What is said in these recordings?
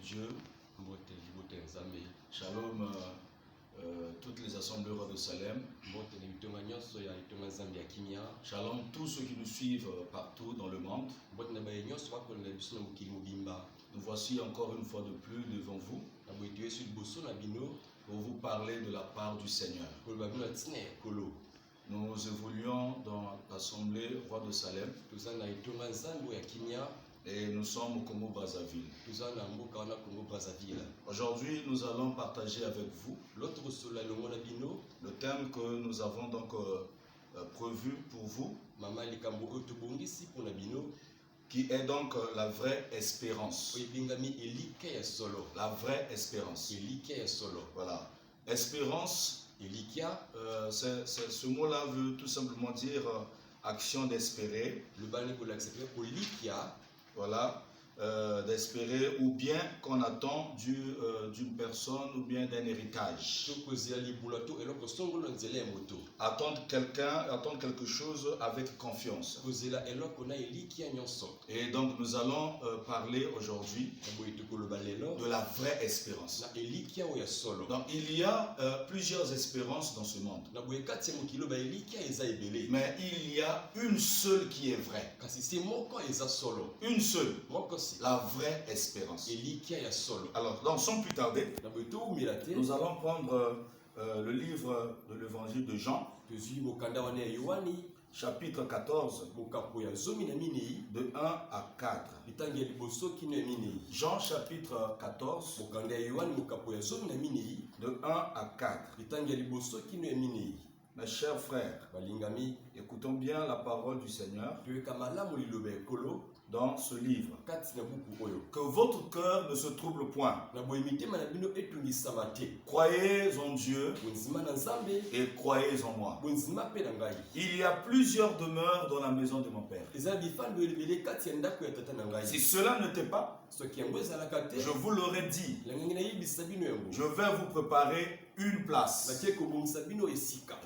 Dieu. Shalom toutes les assemblées rois de Salem. Shalom tous ceux qui nous suivent partout dans le monde. Nous voici encore une fois de plus devant vous pour vous parler de la part du Seigneur. Nous évoluons dans l'assemblée roi de Salem et nous sommes au Congo-Brazzaville. Aujourd'hui, nous allons partager avec vous le thème que nous avons donc prévu pour vous, qui est donc la vraie espérance. La vraie espérance. Voilà. Espérance, ce mot-là veut tout simplement dire action d'espérer. Voilà, d'espérer ou bien qu'on attend d'une personne ou bien d'un héritage. Attendre quelque chose avec confiance. Et donc nous allons parler aujourd'hui de la vraie espérance. Donc il y a plusieurs espérances dans ce monde. Mais il y a une seule qui est vraie. Une seule. La vraie espérance. Alors, donc, sans plus tarder, nous allons prendre le livre de l'évangile de Jean, chapitre 14, de 1 à 4. Jean chapitre 14, de 1 à 4. Mes chers frères, écoutons bien la parole du Seigneur dans ce livre. Que votre cœur ne se trouble point. Croyez en Dieu et croyez en moi. Il y a plusieurs demeures dans la maison de mon Père. Si cela n'était pas, je vous l'aurais dit. Je vais vous préparer une place.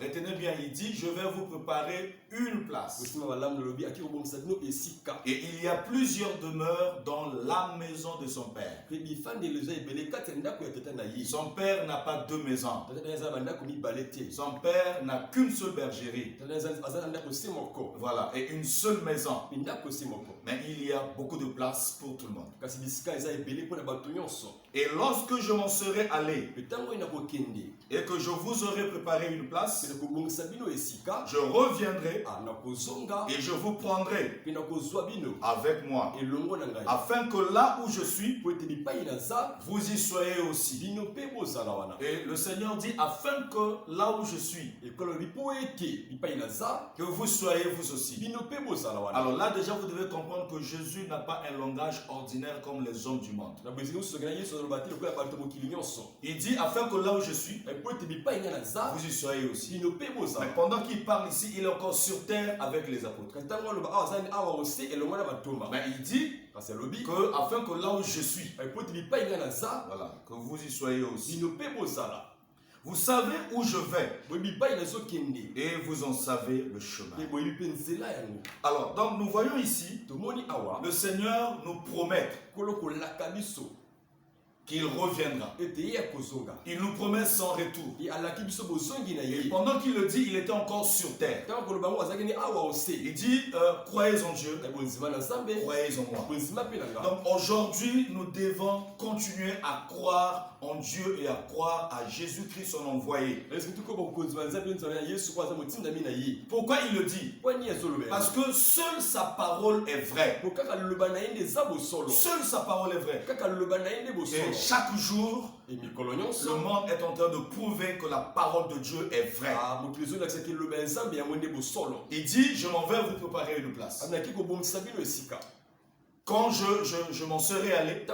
Retenez bien, il dit, je vais vous préparer une place. Et il y a plusieurs demeures dans la maison de son Père. Son Père n'a pas deux maisons. Son Père n'a qu'une seule bergerie. Voilà, et une seule maison. Mais il y a beaucoup de place pour tout le monde. Et lorsque je m'en serai allé et que je vous aurai préparé une place, je reviendrai et je vous prendrai avec moi, afin que là où je suis, vous y soyez aussi. Et le Seigneur dit, afin que là où je suis, que vous soyez vous aussi. Alors là déjà vous devez comprendre que Jésus n'a pas un langage ordinaire comme les hommes du monde. Il dit, afin que là où je suis, vous y soyez aussi. Mais pendant qu'il parle ici, il est encore sur terre avec les apôtres. Mais il dit que afin que là où je suis, voilà, que vous y soyez aussi. Vous savez où je vais et vous en savez le chemin. Alors, donc nous voyons ici, le Seigneur nous promet qu'il reviendra. Il nous promet son retour. Et pendant qu'il le dit, il était encore sur terre. Il dit, croyez en Dieu, croyez en moi. Donc aujourd'hui, nous devons continuer à croire en Dieu et à croire à Jésus-Christ son envoyé. Pourquoi il le dit? Parce que seule sa parole est vraie. Seule sa parole est vraie. Et chaque jour, le monde est en train de prouver que la parole de Dieu est vraie. Il dit, je m'en vais vous préparer une place. Quand je m'en serai allé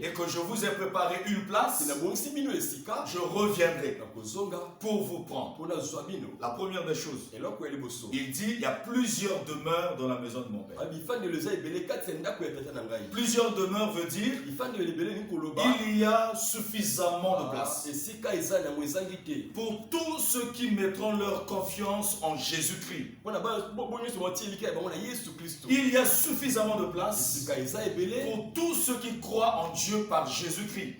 et que je vous ai préparé une place, je reviendrai pour vous prendre. La première des choses, il dit, il y a plusieurs demeures dans la maison de mon Père. Plusieurs demeures veut dire, il y a suffisamment de place pour tous ceux qui mettront leur confiance en Jésus-Christ. Il y a suffisamment de place grâce pour tous ceux qui croient en Dieu par Jésus-Christ.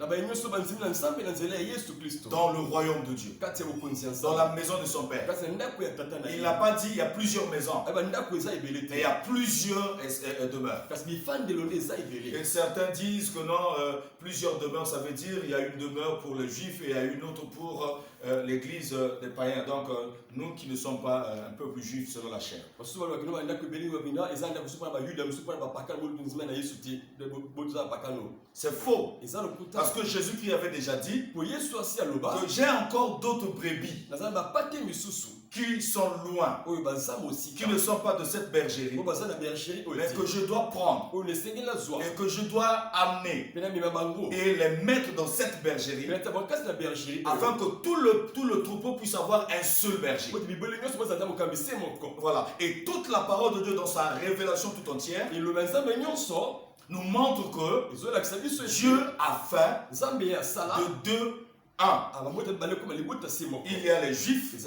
Dans le royaume de Dieu. Dans la maison de son Père. Il n'a pas dit il y a plusieurs maisons. Mais il y a plusieurs demeures. Et certains disent que non, plusieurs demeures, ça veut dire il y a une demeure pour les Juifs et il y a une autre pour l'église des païens. Donc nous qui ne sommes pas un peuple juif selon la chair. C'est faux. Parce que Jésus-Christ avait déjà dit que j'ai encore d'autres brebis qui sont loin, qui ne sont pas de cette bergerie, mais que je dois prendre et que je dois amener et les mettre dans cette bergerie afin que tout le troupeau puisse avoir un seul berger. Voilà. Et toute la parole de Dieu dans sa révélation tout entière nous montre que Dieu a fait de deux un. Il y a les Juifs et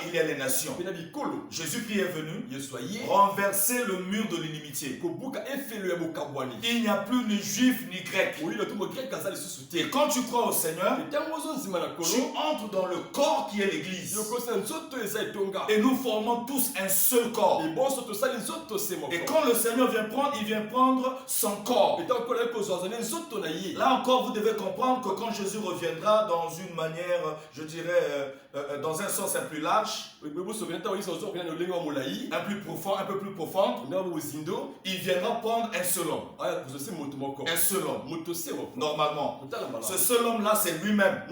il y a les nations. Jésus-Christ est venu renverser le mur de l'inimitié. Il n'y a plus ni Juif ni Grec. Et quand tu crois au Seigneur, tu entres dans le corps qui est l'Église. Et nous formons tous un seul corps. Et quand le Seigneur vient prendre, il vient prendre son corps. Là encore, vous devez comprendre que quand Jésus reviendra dans une manière, je dirais, dans un sens un plus large, un peu plus profond, il viendra prendre un seul homme. Un seul homme. Normalement. Ce seul homme-là, c'est lui-même.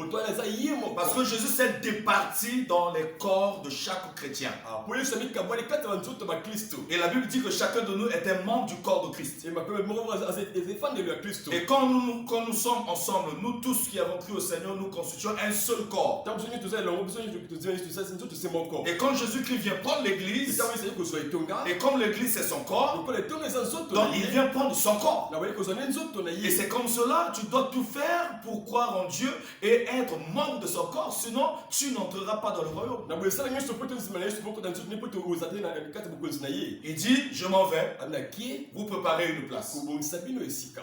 Parce que Jésus s'est départi dans les corps de chaque chrétien. Et la Bible dit que chacun de nous est un membre du corps de Christ. Et quand nous sommes ensemble, nous tous qui avons cru au Seigneur, nous constituons un seul corps. Et quand Jésus-Christ vient prendre l'église, et comme l'église c'est son corps, donc il vient prendre son corps. Et c'est comme cela, tu dois tout faire pour croire en Dieu et être membre de son corps, sinon tu n'entreras pas dans le royaume. Il dit, je m'en vais, vous préparez une place.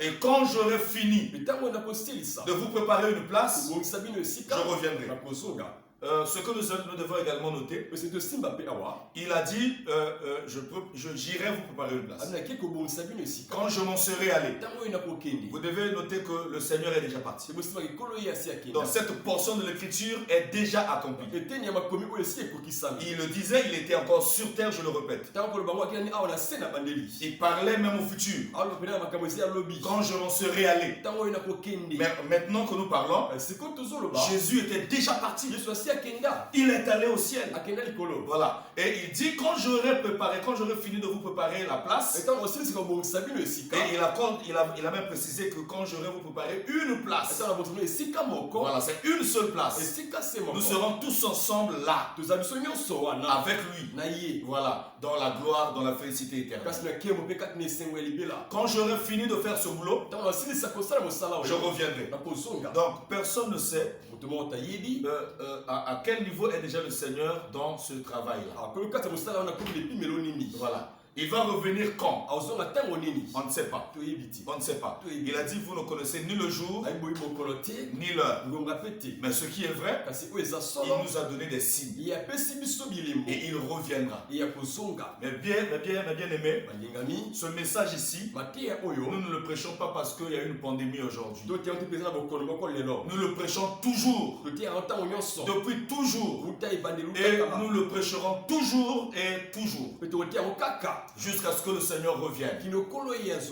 Et quand j'aurai fini de vous préparer une place, je reviendrai. Ce que nous devons également noter, il a dit, j'irai vous préparer une place. Quand je m'en serai allé, vous devez noter que le Seigneur est déjà parti. Donc cette portion de l'écriture est déjà accomplie. Il le disait, il était encore sur terre, je le répète. Il parlait même au futur. Quand je m'en serai allé. Mais maintenant que nous parlons, Jésus était déjà parti. Il est allé au ciel. Voilà. Et il dit, quand j'aurai fini de vous préparer la place, et il a même précisé que quand j'aurai vous préparé une place, voilà, c'est une seule place, nous serons tous ensemble là, avec lui, voilà, dans la gloire, dans la félicité éternelle. Quand j'aurai fini de faire ce boulot, je reviendrai. Donc personne ne sait à quel niveau est déjà le Seigneur dans ce travail-là. Voilà. Il va revenir quand? On ne sait pas. On ne sait pas. Il a dit, vous ne connaissez ni le jour, ni l'heure. Mais ce qui est vrai, il nous a donné des signes. Et il reviendra. Mais bien aimé, ce message ici, nous ne le prêchons pas parce qu'il y a une pandémie aujourd'hui. Nous le prêchons toujours. Depuis toujours. Et nous le prêcherons toujours et toujours. Jusqu'à ce que le Seigneur revienne.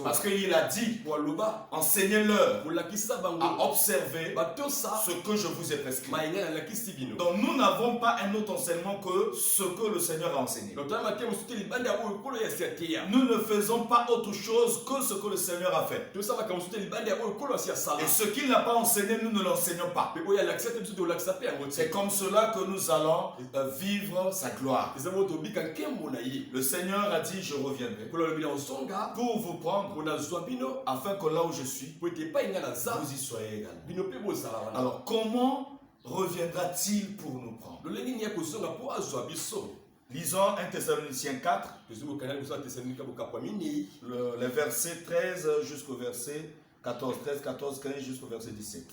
Parce qu'il a dit, enseignez-leur à observer ce que je vous ai prescrit. Donc nous n'avons pas un autre enseignement que ce que le Seigneur a enseigné. Nous ne faisons pas autre chose que ce que le Seigneur a fait. Et ce qu'il n'a pas enseigné, nous ne l'enseignons pas. C'est comme cela que nous allons vivre sa gloire. Le Seigneur a dit, je reviendrai pour vous prendre afin que là où je suis, vous y soyez également. Alors comment reviendra-t-il pour nous prendre? Lisons 1 Thessaloniciens 4, les versets 13 jusqu'au verset 14, 13, 14, 15 jusqu'au verset 17.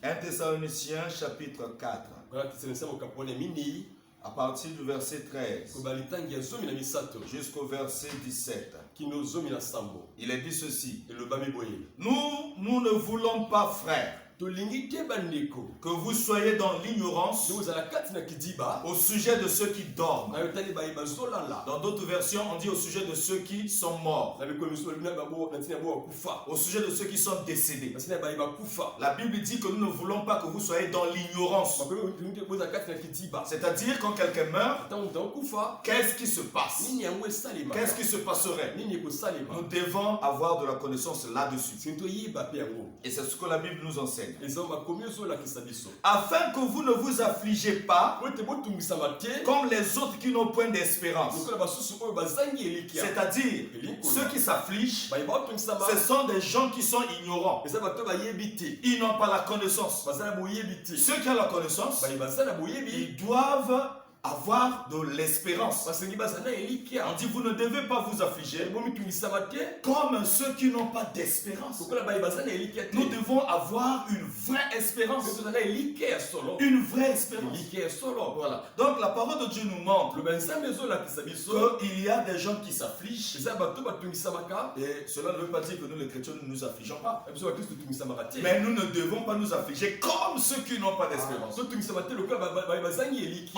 1 Thessaloniciens chapitre 4. À partir du verset 13 jusqu'au verset 17. Il est dit ceci. Nous ne voulons pas, frères, que vous soyez dans l'ignorance au sujet de ceux qui dorment. Dans d'autres versions, on dit au sujet de ceux qui sont morts. Au sujet de ceux qui sont décédés. La Bible dit que nous ne voulons pas que vous soyez dans l'ignorance. C'est-à-dire quand quelqu'un meurt, qu'est-ce qui se passe? Qu'est-ce qui se passerait? Nous devons avoir de la connaissance là-dessus. Et c'est ce que la Bible nous enseigne. Afin que vous ne vous affligez pas comme les autres qui n'ont point d'espérance. C'est-à-dire, ceux qui s'affligent, ce sont des gens qui sont ignorants. Ils n'ont pas la connaissance. Ceux qui ont la connaissance, ils doivent avoir de l'espérance. On dit vous ne devez pas vous affliger comme ceux qui n'ont pas d'espérance. Nous devons avoir une vraie espérance. Une vraie espérance. Voilà. Donc la parole de Dieu nous montre qu'il y a des gens qui s'affligent. Et cela ne veut pas dire que nous les chrétiens ne nous affligeons pas. Mais nous ne devons pas nous affliger comme ceux qui n'ont pas d'espérance. On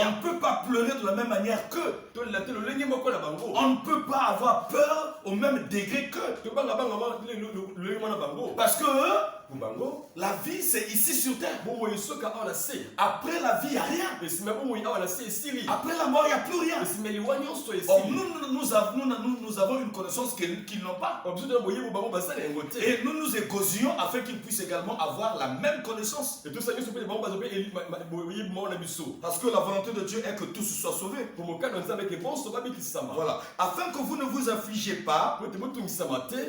ne peut pas pleurer de la même manière qu'eux. On ne peut pas avoir peur au même degré qu'eux. Parce que la vie c'est ici sur terre. Après la vie il n'y a rien. Après la mort il n'y a plus rien. Or, nous avons une connaissance qu'ils n'ont pas. Et nous nous égosions afin qu'ils puissent également avoir la même connaissance. Parce que la volonté de Dieu est que tous soient sauvés. Voilà. Afin que vous ne vous affligez pas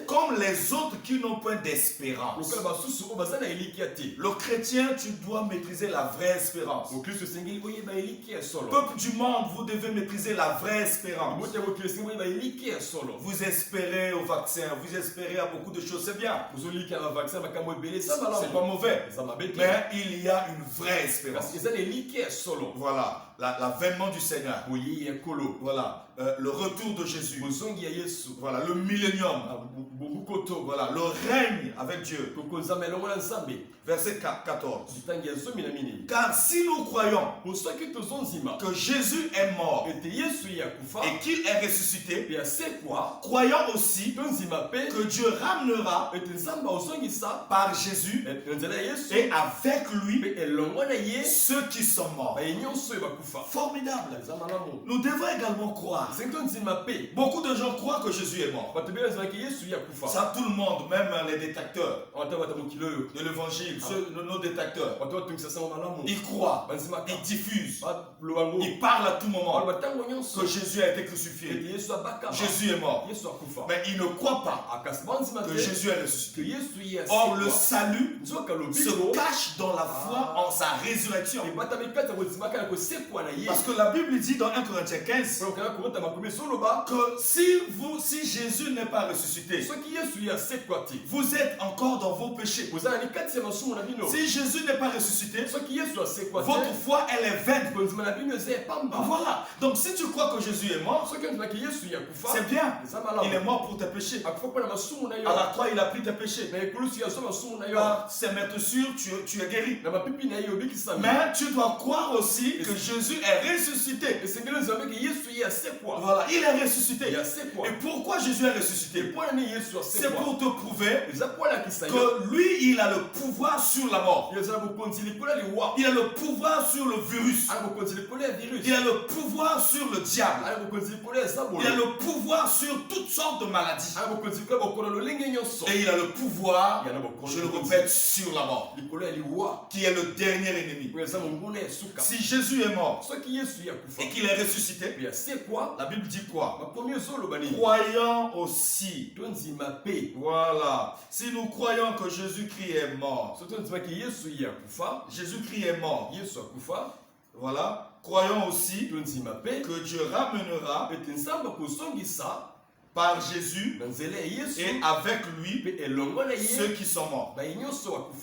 comme les autres qui n'ont point d'espérance. Le chrétien, tu dois maîtriser la vraie espérance. Peuple du monde, vous devez maîtriser la vraie espérance. Vous espérez au vaccin, vous espérez à beaucoup de choses, c'est bien. C'est pas mauvais. Mais il y a une vraie espérance. Voilà. L'avènement du Seigneur. Voilà. Le retour de Jésus. Voilà. Le millénium. Voilà. Le règne avec Dieu. Verset 14. Car si nous croyons que Jésus est mort et qu'il est ressuscité, croyons aussi que Dieu ramènera par Jésus et avec lui ceux qui sont morts. Formidable. Nous devons également croire. Beaucoup de gens croient que Jésus est mort. Ça, tout le monde, même les détracteurs de l'évangile, nos détracteurs, ils croient, ils diffusent, ils parlent à tout moment que Jésus a été crucifié. Jésus est mort. Mais ils ne croient pas que Jésus est ressuscité. Or, le salut se cache dans la foi en sa résurrection. Parce que la Bible dit dans 1 Corinthiens 15 que si Jésus n'est pas ressuscité, vous êtes encore dans vos péchés. Si Jésus n'est pas ressuscité, votre foi elle est vaine. Voilà. Donc si tu crois que Jésus est mort, c'est bien. Il est mort pour tes péchés. À la croix il a pris tes péchés. Par ses meurtrissures tu es guéri. Mais tu dois croire aussi que Jésus est ressuscité. Voilà, il est ressuscité. Et pourquoi Jésus est ressuscité? C'est pour te prouver que lui, il a le pouvoir sur la mort. Il a le pouvoir sur le virus. Il a le pouvoir sur le diable. Il a le pouvoir sur toutes sortes de maladies. Et il a le pouvoir, je le répète, sur la mort, qui est le dernier ennemi. Si Jésus est mort et qu'il est ressuscité, la Bible dit quoi? Croyant aussi. Voilà. Si nous croyons que Jésus-Christ est mort, Jésus-Christ est mort. Voilà. Croyons aussi que Dieu ramènera par Jésus et avec lui ceux qui sont morts.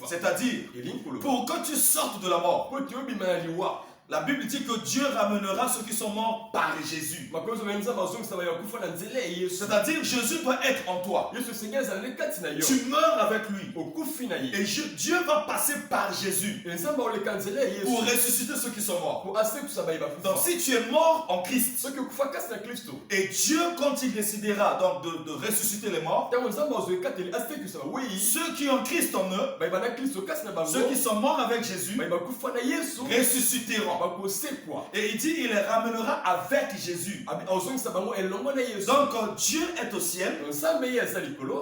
C'est-à-dire, pour que tu sortes de la mort, la Bible dit que Dieu ramènera ceux qui sont morts par Jésus. C'est-à-dire, Jésus doit être en toi. Tu meurs avec lui. Et Dieu va passer par Jésus pour ressusciter ceux qui sont morts. Donc, si tu es mort en Christ, et Dieu, quand il décidera donc de ressusciter les morts, ceux qui ont Christ en eux, ceux qui sont morts avec Jésus, ressusciteront. Et il dit, il les ramènera avec Jésus. Donc Dieu est au ciel.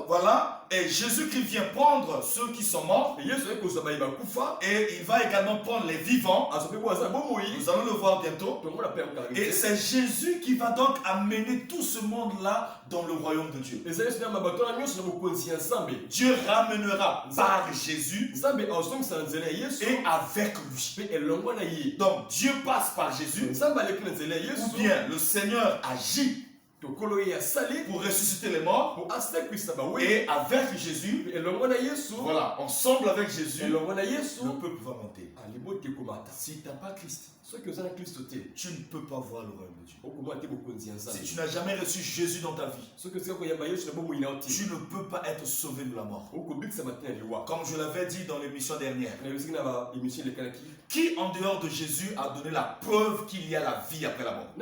Voilà. Et Jésus-Christ vient prendre ceux qui sont morts. Et il va également prendre les vivants. Nous allons le voir bientôt. Et c'est Jésus qui va donc amener tout ce monde-là dans le royaume de Dieu. Dieu ramènera par Jésus et avec lui. Donc Dieu passe par Jésus, ou bien le Seigneur agit pour ressusciter les morts, et avec Jésus, voilà, ensemble avec Jésus, le peuple va monter. Si tu n'as pas Christ, tu ne peux pas voir le royaume de Dieu. Si tu n'as jamais reçu Jésus dans ta vie, tu ne peux pas être sauvé de la mort. Comme je l'avais dit dans l'émission dernière, qui en dehors de Jésus a donné la preuve qu'il y a la vie après la mort?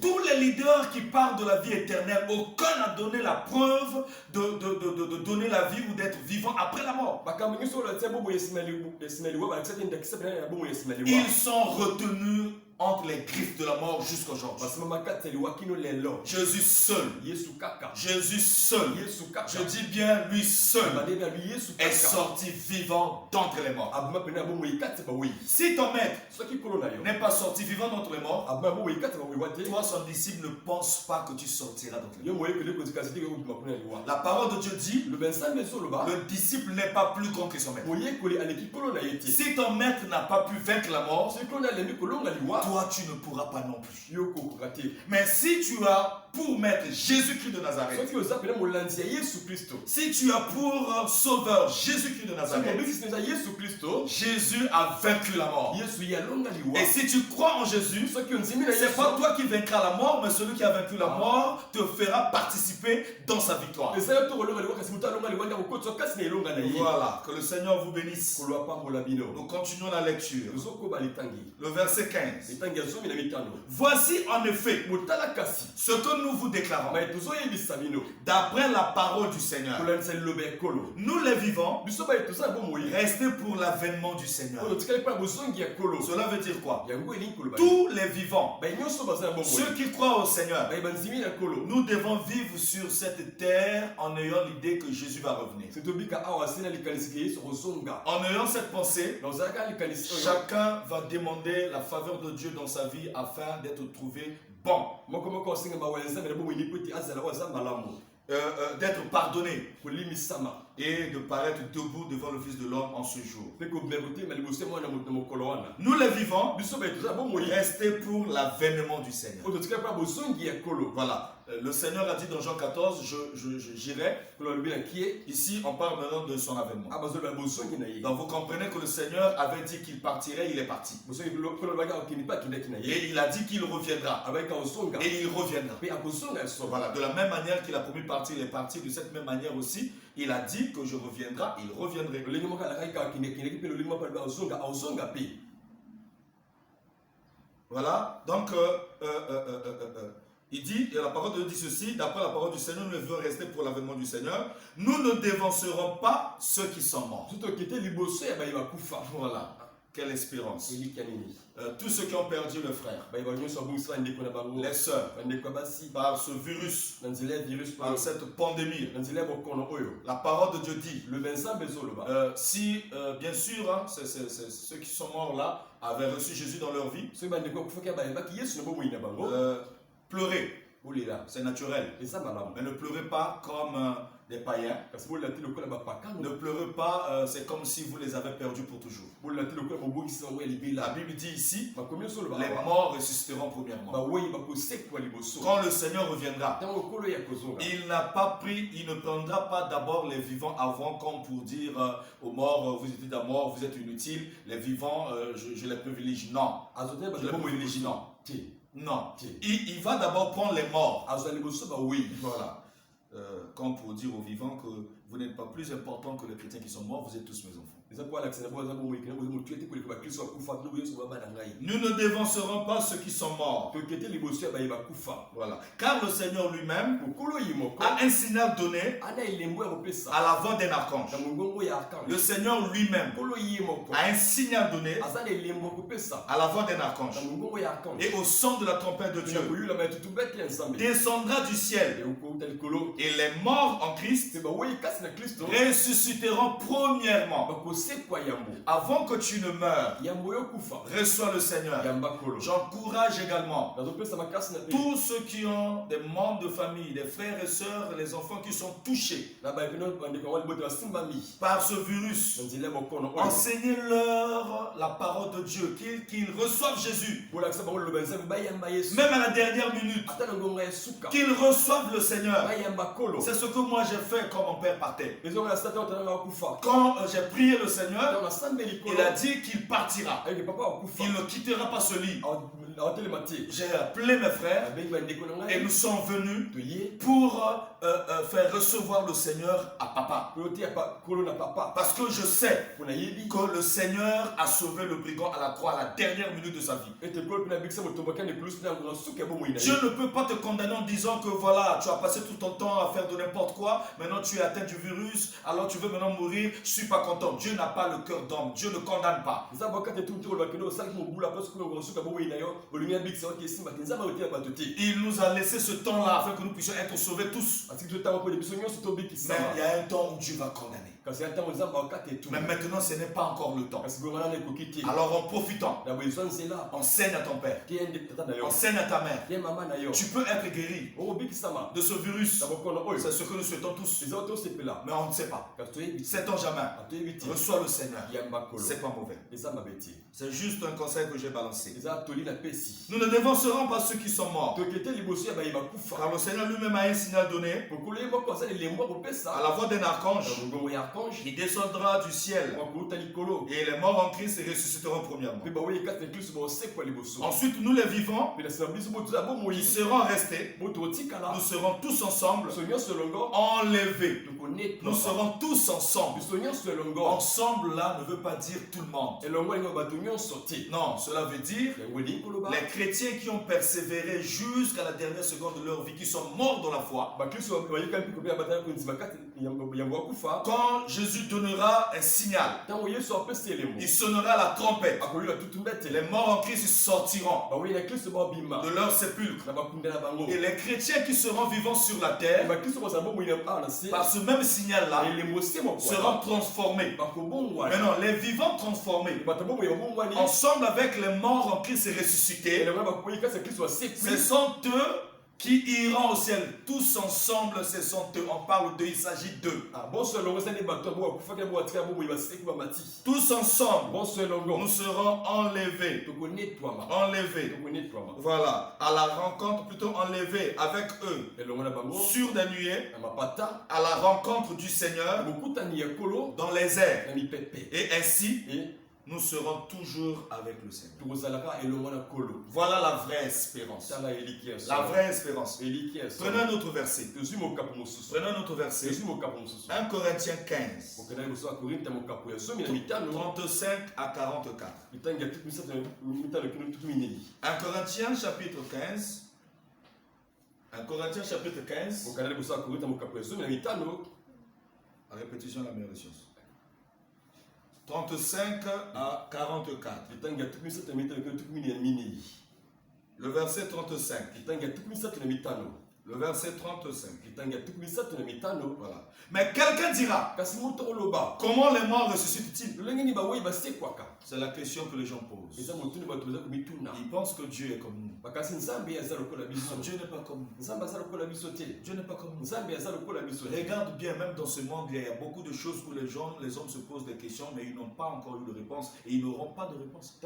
Tous les leaders qui parlent de la vie éternelle, aucun n'a donné la preuve de donner la vie ou d'être vivant après la mort. Ils sont retenus entre les griffes de la mort jusqu'aujourd'hui. Jésus seul. Jésus seul. Je dis bien lui seul est sorti vivant d'entre les morts. Si ton maître n'est pas sorti vivant d'entre les morts, toi son disciple ne pense pas que tu sortiras d'entre les morts. La parole de Dieu dit, le disciple n'est pas plus grand que son maître. Si ton maître n'a pas pu vaincre la mort, toi tu ne pourras pas non plus. Mais si tu as pour maître Jésus-Christ de Nazareth, si tu as pour sauveur Jésus-Christ de Nazareth, Jésus a vaincu la mort. Et si tu crois en Jésus, c'est pas toi qui vaincras la mort, mais celui qui a vaincu la mort te fera participer dans sa victoire. Voilà, que le Seigneur vous bénisse. Nous continuons la lecture. Le verset 15. Voici en effet ce que nous vous déclarons d'après la parole du Seigneur. Nous les vivants, restez pour l'avènement du Seigneur. Cela veut dire quoi? Tous les vivants, ceux qui croient au Seigneur, nous devons vivre sur cette terre en ayant l'idée que Jésus va revenir. En ayant cette pensée, chacun va demander la faveur de Dieu dans sa vie afin d'être trouvé bon, d'être pardonné et de paraître debout devant le Fils de l'homme en ce jour. Nous les vivants, restez pour l'avènement du Seigneur. Voilà. Le Seigneur a dit dans Jean 14, j'irai. Ici, on parle maintenant de son avènement. Donc vous comprenez que le Seigneur avait dit qu'il partirait, il est parti. Et il a dit qu'il reviendra. Et il reviendra. Voilà. De la même manière qu'il a promis partir, il est parti. De cette même manière aussi, il a dit que je reviendrai, il reviendrait. Voilà. Donc, il dit, et la parole de Dieu dit ceci, d'après la parole du Seigneur, nous devons rester pour l'avènement du Seigneur. Nous ne dévancerons pas ceux qui sont morts. Voilà. Quelle espérance. Tous ceux qui ont perdu le frère, les sœurs, par ce virus, par cette pandémie, la parole de Dieu dit, si bien sûr, hein, ceux qui sont morts là avaient reçu Jésus dans leur vie, pleurez. C'est naturel. Mais ne pleurez pas comme des païens. Ne pleurez pas, c'est comme si vous les avez perdus pour toujours. La Bible dit ici, les morts ressusciteront premièrement. Quand le Seigneur reviendra, il ne prendra pas d'abord les vivants avant, comme pour dire aux morts, vous êtes d'abord, vous êtes inutiles, les vivants, je les privilégie. Non. Je les privilégie, non. Non. Il va d'abord prendre les morts. Voilà. Comme pour dire aux vivants que vous n'êtes pas plus important que les chrétiens qui sont morts, vous êtes tous mes enfants. Nous ne dévancerons pas ceux qui sont morts. Voilà. Car le Seigneur lui-même a un signal donné à la voix d'un archange. Le Seigneur lui-même a un signal donné à la voix d'un archange. Et au son de la trompette de Dieu, descendra du ciel. Et les morts en Christ ressusciteront premièrement. Avant que tu ne meures, reçois le Seigneur. J'encourage également tous ceux qui ont des membres de famille, des frères et sœurs, les enfants qui sont touchés par ce virus. Enseignez-leur la parole de Dieu, qu'ils reçoivent Jésus. Même à la dernière minute, qu'ils reçoivent le Seigneur. C'est ce que moi j'ai fait quand mon père partait. Quand j'ai prié le Seigneur, il a dit qu'il partira. Il ne quittera pas ce lit. J'ai appelé mes frères et nous sommes venus pour faire recevoir le Seigneur à papa. Parce que je sais que le Seigneur a sauvé le brigand à la croix à la dernière minute de sa vie. Dieu ne peut pas te condamner en disant que voilà, tu as passé tout ton temps à faire de n'importe quoi, maintenant tu es atteint du virus, alors tu veux maintenant mourir, je suis pas content. Dieu n'a pas le cœur d'homme, Dieu ne condamne pas. Il nous a laissé ce temps-là afin que nous puissions être sauvés tous. Mais il y a un temps où Dieu va condamner. Mais maintenant ce n'est pas encore le temps. Alors en profitant, enseigne à ton père, enseigne à ta mère. Tu peux être guéri de ce virus. C'est ce que nous souhaitons tous. Mais on ne sait pas. Sait-on jamais. Reçois le Seigneur. C'est pas mauvais. C'est juste un conseil que j'ai balancé. Nous ne dévancerons pas ceux qui sont morts. Car le Seigneur lui-même a un signal donné à la voix d'un archange. Il descendra du ciel. Et les morts en Christ ressusciteront premièrement. Ensuite, nous les vivants, qui serons restés, nous serons tous ensemble enlevés. Nous serons tous ensemble. Ensemble là ne veut pas dire tout le monde. Non, cela veut dire les chrétiens qui ont persévéré jusqu'à la dernière seconde de leur vie, qui sont morts dans la foi. Quand Jésus donnera un signal, il sonnera la trompette. Les morts en Christ sortiront de leur sépulcre. Et les chrétiens qui seront vivants sur la terre, par ce même signal-là, seront transformés. Maintenant, les vivants transformés, ensemble avec les morts en Christ ressuscités, ce sont eux qui iront au ciel. Tous ensemble, ce sont eux. On parle d'eux, il s'agit d'eux. Tous ensemble, nous serons enlevés. Enlevés. Voilà. À la rencontre, plutôt enlevés avec eux. Sur des nuées. À la rencontre du Seigneur. Dans les airs. Et ainsi, nous serons toujours avec le Seigneur. Voilà la vraie espérance. La vraie espérance. Prenez un autre verset. Prenez un autre verset. 1 Corinthiens 15. 35 à 44. 1 Corinthiens chapitre 15. 1 Corinthiens chapitre 15. À répétition, la meilleure des choses. 35 à 44. Le verset 35. Le verset 35. Voilà. Mais quelqu'un dira, comment les morts ressuscitent-ils? C'est la question que les gens posent. Ils pensent que Dieu est comme nous. Non, Dieu n'est pas comme nous. Dieu n'est pas comme nous. Regarde bien, même dans ce monde, il y a beaucoup de choses où les hommes se posent des questions, mais ils n'ont pas encore eu de réponse et ils n'auront pas de réponse.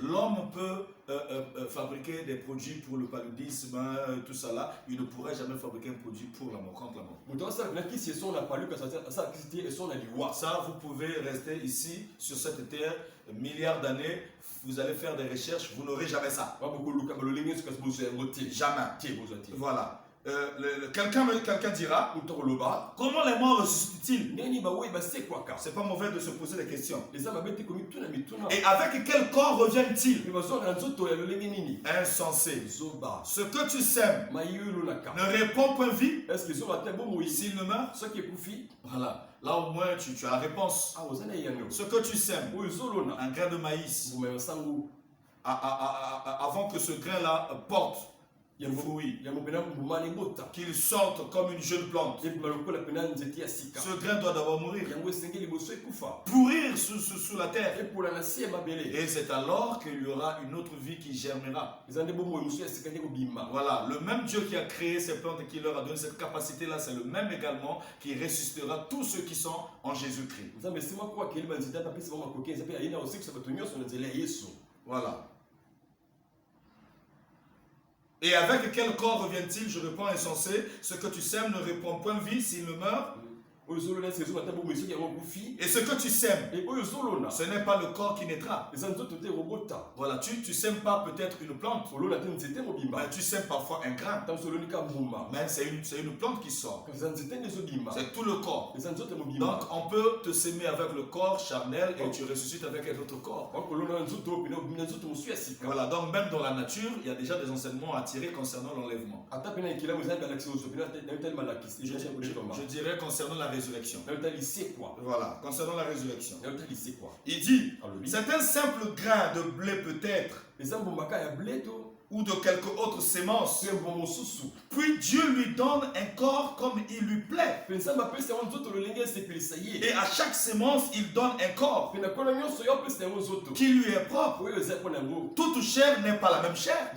L'homme peut fabriquer des produits pour le paludisme, tout ça là. Il ne pourrait jamais fabriquer un produit pour la mort, contre la mort. Ça, vous pouvez rester ici, sur cette terre, milliards d'années, vous allez faire des recherches, vous n'aurez jamais ça. Jamais. Voilà. Quelqu'un dira, comment les morts ressuscitent-ils? C'est pas mauvais de se poser des questions. Et avec quel corps reviennent-ils? Insensé. Ce que tu sèmes ne répond point vie. S'il ne meurt, voilà. Là au moins tu as la réponse. Ce que tu sèmes, un grain de maïs, avant que ce grain-là porte fruit, qu'il sorte comme une jeune plante, ce grain doit d'abord mourir, pourrir sous la terre. Et c'est alors qu'il y aura une autre vie qui germera. Voilà, le même Dieu qui a créé ces plantes et qui leur a donné cette capacité-là, c'est le même également qui ressuscitera tous ceux qui sont en Jésus-Christ. Voilà. Et avec quel corps revient-il? Je réponds insensé. Ce que tu sèmes ne répond point vie s'il ne meurt. Et ce que tu sèmes, ce n'est pas le corps qui naîtra. Voilà, tu sèmes pas peut-être une plante, mais tu sèmes parfois un grain. Mais c'est une plante qui sort. C'est tout le corps. Donc on peut te s'aimer avec le corps charnel et tu ressuscites avec un autre corps. Voilà, donc même dans la nature, il y a déjà des enseignements à tirer concernant l'enlèvement. Je dirais concernant la résurrection. Voilà, concernant la résurrection. Il dit, c'est un simple grain de blé peut-être, ou de quelque autre sémence. Puis Dieu lui donne un corps comme il lui plaît. Et à chaque sémence, il donne un corps qui lui est propre. Toute chair n'est pas la même chair.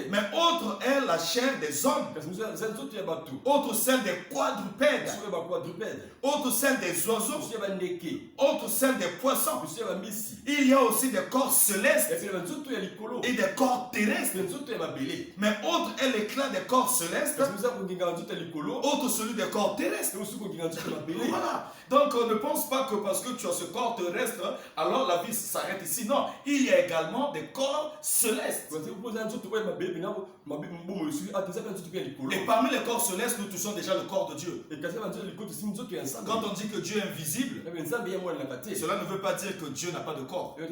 Mais autre est la chair des hommes. Autre celle des quadrupèdes. Autre celle des oiseaux. Autre celle des poissons. Il y a aussi des corps célestes et des corps terrestre. Mais autre est l'éclat des corps célestes, autre celui des corps terrestres. Voilà. Donc on ne pense pas que parce que tu as ce corps terrestre, alors la vie s'arrête ici. Non, il y a également des corps célestes. Et parmi les corps célestes, nous touchons déjà le corps de Dieu. Quand on dit que Dieu est invisible, cela ne veut pas dire que Dieu n'a pas de corps. Mais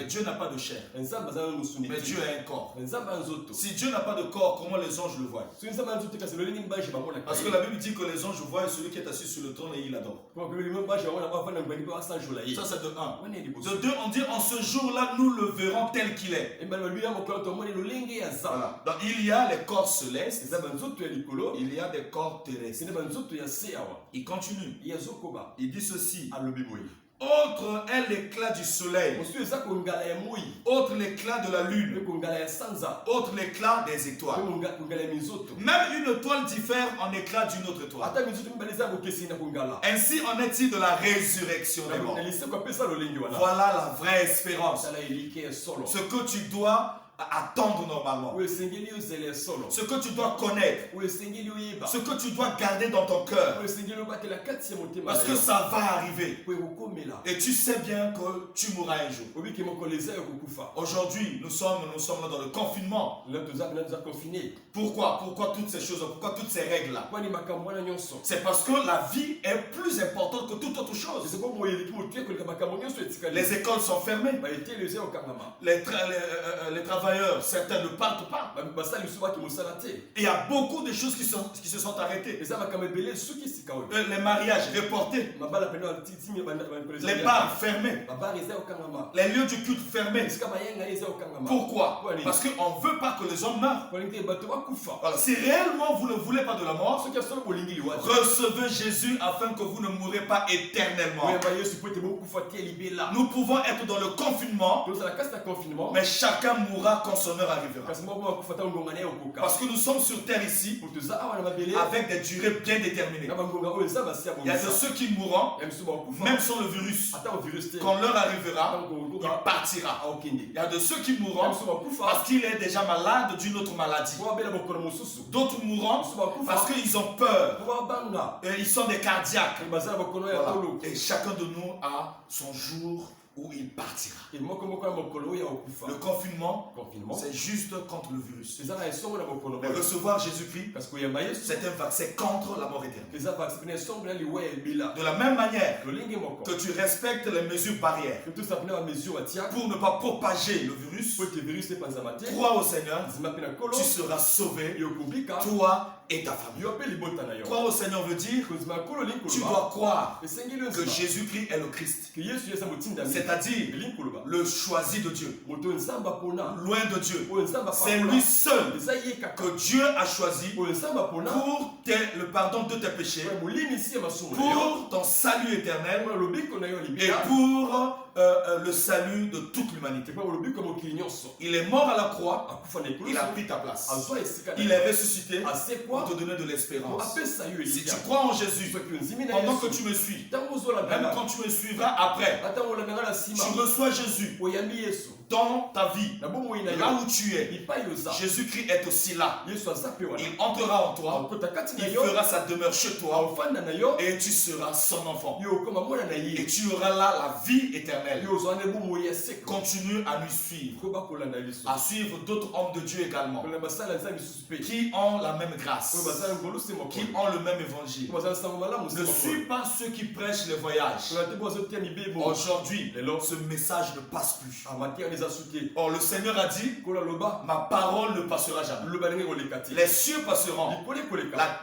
Dieu n'a pas de chair. Mais Dieu a un corps. Si Dieu n'a pas de corps, comment les anges le voient? Parce que la Bible dit que les anges voient celui qui est assis sur le trône et il adore. Ça c'est de 1. De 2, on dit en ce jour-là, nous le verrons tel qu'il est. Voilà. Donc il y a les corps célestes, il y a des corps terrestres. Il continue. Il dit ceci. Autre est l'éclat du soleil. Autre l'éclat de la lune. Autre l'éclat des étoiles. Même une étoile diffère en éclat d'une autre étoile. Ainsi en est-il de la résurrection des morts. Voilà la vraie espérance. Ce que tu dois attendre normalement. Ce que tu dois connaître. Ce que tu dois garder dans ton cœur. Parce que ça va arriver. Et tu sais bien que tu mourras un jour. Aujourd'hui, nous sommes là dans le confinement. Pourquoi toutes ces choses? Pourquoi toutes ces règles-là? C'est parce que la vie est plus importante que toute autre chose. Les écoles sont fermées. Les travaux travailleurs, certains ne partent pas. Il y a beaucoup de choses qui se sont arrêtées. Les mariages reportés. Les bars fermés. Les lieux du culte fermés. Pourquoi? Parce qu'on ne veut pas que les hommes meurent. Voilà. Si réellement vous ne voulez pas de la mort, recevez Jésus afin que vous ne mourrez pas éternellement. Nous pouvons être dans le confinement, mais chacun mourra quand son heure arrivera. Parce que nous sommes sur terre ici avec des durées bien déterminées. Il y a de ceux qui mourront, même sans le virus. Quand l'heure arrivera, il partira. Il y a de ceux qui mourront parce qu'il est déjà malade d'une autre maladie. D'autres mourront parce qu'ils ont peur. Et ils sont des cardiaques. Voilà. Et chacun de nous a son jour où il partira. Le confinement, c'est juste contre le virus. Mais recevoir Jésus-Christ, c'est un vaccin contre la mort éternelle. De la même manière que tu respectes les mesures barrières pour ne pas propager le virus, crois au Seigneur, tu seras sauvé, toi et ta famille. Croire au Seigneur veut dire tu dois croire que Jésus-Christ est le Christ. C'est-à-dire le choisi de Dieu. Loin de Dieu. C'est lui seul que Dieu a choisi pour le pardon de tes péchés, pour ton salut éternel et pour le salut de toute l'humanité. Il est mort à la croix, il a pris ta place. Il est ressuscité pour te donner de l'espérance. Si tu crois en Jésus, pendant que tu me suis, même quand tu me suivras après, tu reçois Jésus dans ta vie, là où tu es. Jésus-Christ est aussi là. Il entrera en toi, il fera sa demeure chez toi et tu seras son enfant. Et tu auras là la vie éternelle. Continue à nous suivre, à suivre d'autres hommes de Dieu également, qui ont la même grâce, qui ont le même évangile. Ne suis pas ceux qui prêchent les voyages. Aujourd'hui, ce message ne passe plus. Or, le Seigneur a dit, ma parole ne passera jamais. Les cieux passeront, la terre